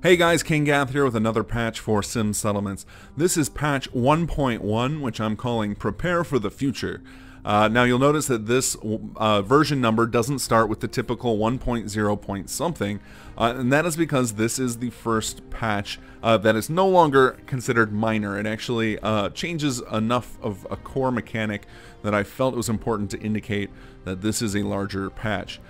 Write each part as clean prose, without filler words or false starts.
Hey guys, kinggath here with another patch for Sim Settlements. This is patch 1.1, which I'm calling Prepare for the Future. Now you'll notice that this version number doesn't start with the typical 1.0 point something, and that is because this is the first patch that is no longer considered minor. It actually changes enough of a core mechanic that I felt it was important to indicate that this is a larger patch.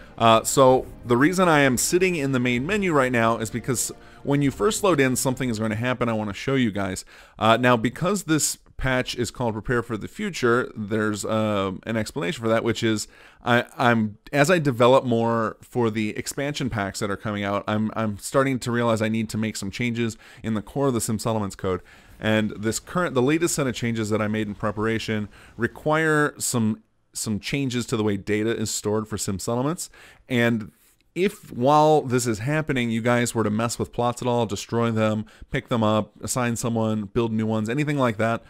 So the reason I am sitting in the main menu right now is because when you first load in, something is going to happen I want to show you guys. Now, because this patch is called Prepare for the Future, there's an explanation for that, which is as I develop more for the expansion packs that are coming out, I'm starting to realize I need to make some changes in the core of the Sim Settlements code. And the latest set of changes that I made in preparation require some changes to the way data is stored for Sim Settlements. And if while this is happening, you guys were to mess with plots at all, destroy them, pick them up, assign someone, build new ones, anything like that,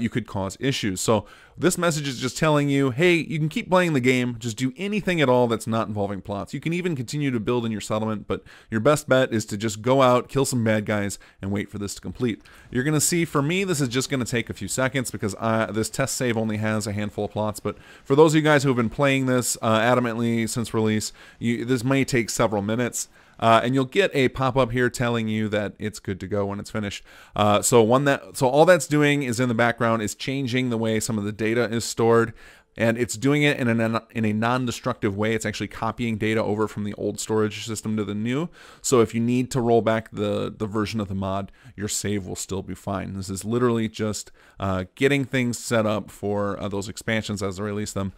you could cause issues. So this message is just telling you, hey, you can keep playing the game, just do anything at all that's not involving plots. You can even continue to build in your settlement, but your best bet is to just go out, kill some bad guys, and wait for this to complete. You're going to see, for me, this is just going to take a few seconds because this test save only has a handful of plots, but for those of you guys who have been playing this adamantly since release, this may take several minutes. And you'll get a pop-up here telling you that it's good to go when it's finished. So all that's doing is in the background is changing the way some of the data is stored, and it's doing it in a non-destructive way. It's actually copying data over from the old storage system to the new. So if you need to roll back the version of the mod, your save will still be fine. This is literally just getting things set up for those expansions as they release them.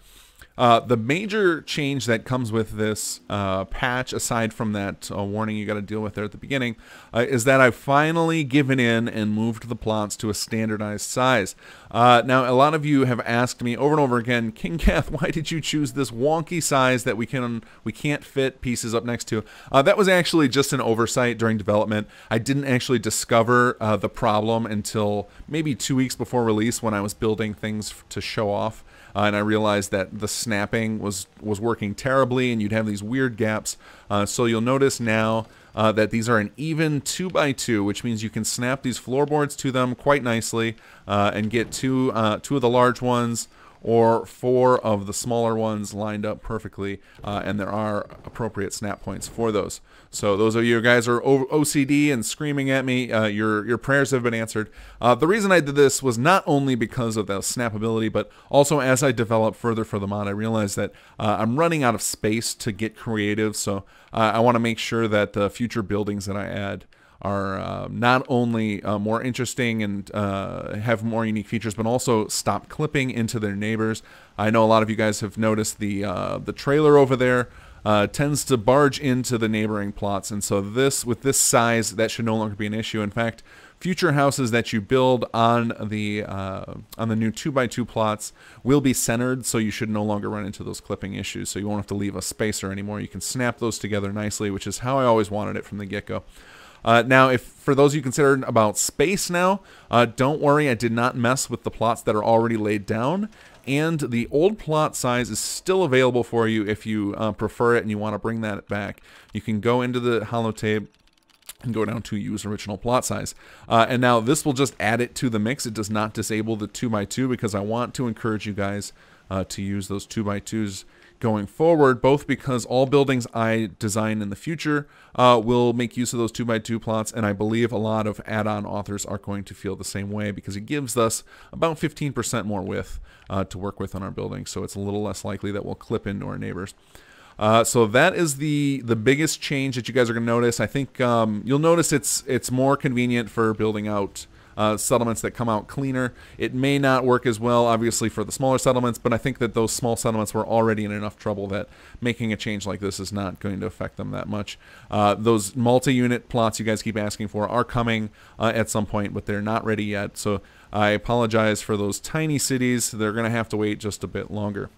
The major change that comes with this patch, aside from that warning you got to deal with there at the beginning, is that I've finally given in and moved the plots to a standardized size. Now, a lot of you have asked me over and over again, kinggath, why did you choose this wonky size that we can't fit pieces up next to? That was actually just an oversight during development. I didn't actually discover the problem until maybe 2 weeks before release when I was building things to show off. And I realized that the snapping was working terribly, and you'd have these weird gaps. So you'll notice now that these are an even 2x2, which means you can snap these floorboards to them quite nicely and get two of the large ones or 4 of the smaller ones lined up perfectly, and there are appropriate snap points for those. So those of you guys are OCD and screaming at me, your prayers have been answered. The reason I did this was not only because of the snappability, but also as I developed further for the mod, I realized that I'm running out of space to get creative, so I want to make sure that the future buildings that I add are not only more interesting and have more unique features, but also stop clipping into their neighbors. I know a lot of you guys have noticed the trailer over there tends to barge into the neighboring plots, and so with this size, that should no longer be an issue. In fact, future houses that you build on the new 2x2 plots will be centered, so you should no longer run into those clipping issues. So you won't have to leave a spacer anymore. You can snap those together nicely, which is how I always wanted it from the get-go. Now, for those of you concerned about space now, don't worry, I did not mess with the plots that are already laid down, and the old plot size is still available for you if you prefer it and you want to bring that back. You can go into the holotape and go down to use original plot size. And now this will just add it to the mix. It does not disable the 2x2 because I want to encourage you guys to use those 2x2s going forward, both because all buildings I design in the future will make use of those 2x2 plots, and I believe a lot of add-on authors are going to feel the same way because it gives us about 15% more width to work with on our building, so it's a little less likely that we'll clip into our neighbors. So that is the biggest change that you guys are going to notice. I think you'll notice it's more convenient for building out settlements that come out cleaner. It may not work as well, obviously, for the smaller settlements, but I think that those small settlements were already in enough trouble that making a change like this is not going to affect them that much. Those multi-unit plots you guys keep asking for are coming at some point, but they're not ready yet. So I apologize for those tiny cities. They're going to have to wait just a bit longer.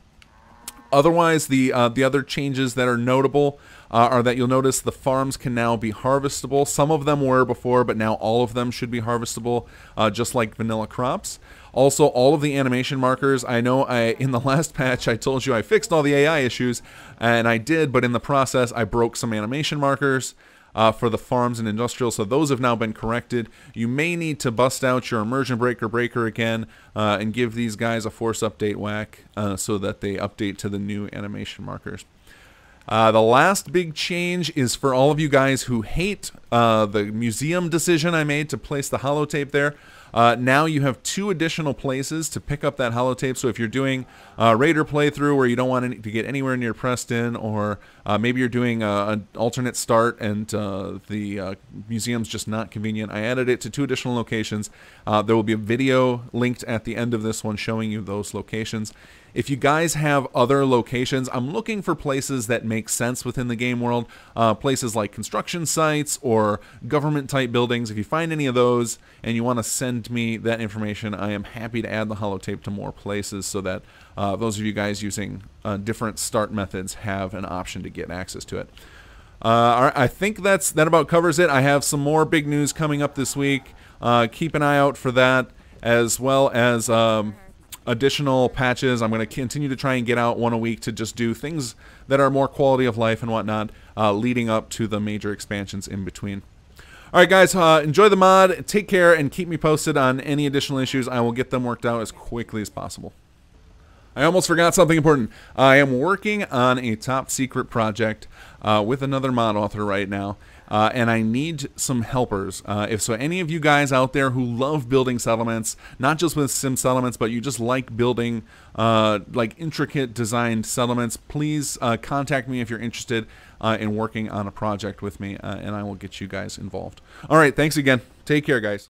Otherwise, the other changes that are notable are that you'll notice the farms can now be harvestable. Some of them were before, but now all of them should be harvestable, just like vanilla crops. Also, all of the animation markers, I know in the last patch I told you I fixed all the AI issues, and I did, but in the process I broke some animation markers. for the farms and industrial, so those have now been corrected. You may need to bust out your immersion breaker again and give these guys a force update whack so that they update to the new animation markers. The last big change is for all of you guys who hate the museum decision I made to place the holotape there. Now you have 2 additional places to pick up that holotape. So if you're doing a Raider playthrough where you don't want to get anywhere near Preston, or maybe you're doing an alternate start and the museum's just not convenient, I added it to 2 additional locations. There will be a video linked at the end of this one showing you those locations. If you guys have other locations, I'm looking for places that make sense within the game world. Places like construction sites or government-type buildings. If you find any of those and you want to send me that information, I am happy to add the holotape to more places so that those of you guys using different start methods have an option to get access to it. All right, I think that about covers it. I have some more big news coming up this week. Keep an eye out for that, as well as additional patches. I'm going to continue to try and get out one a week to just do things that are more quality of life and whatnot, leading up to the major expansions in between. All right, guys, enjoy the mod, take care, and keep me posted on any additional issues. I will get them worked out as quickly as possible. I almost forgot something important. I am working on a top secret project with another mod author right now. And I need some helpers. If so, any of you guys out there who love building settlements, not just with sim settlements, but you just like building like intricate designed settlements, please contact me if you're interested in working on a project with me, and I will get you guys involved. All right, thanks again. Take care, guys.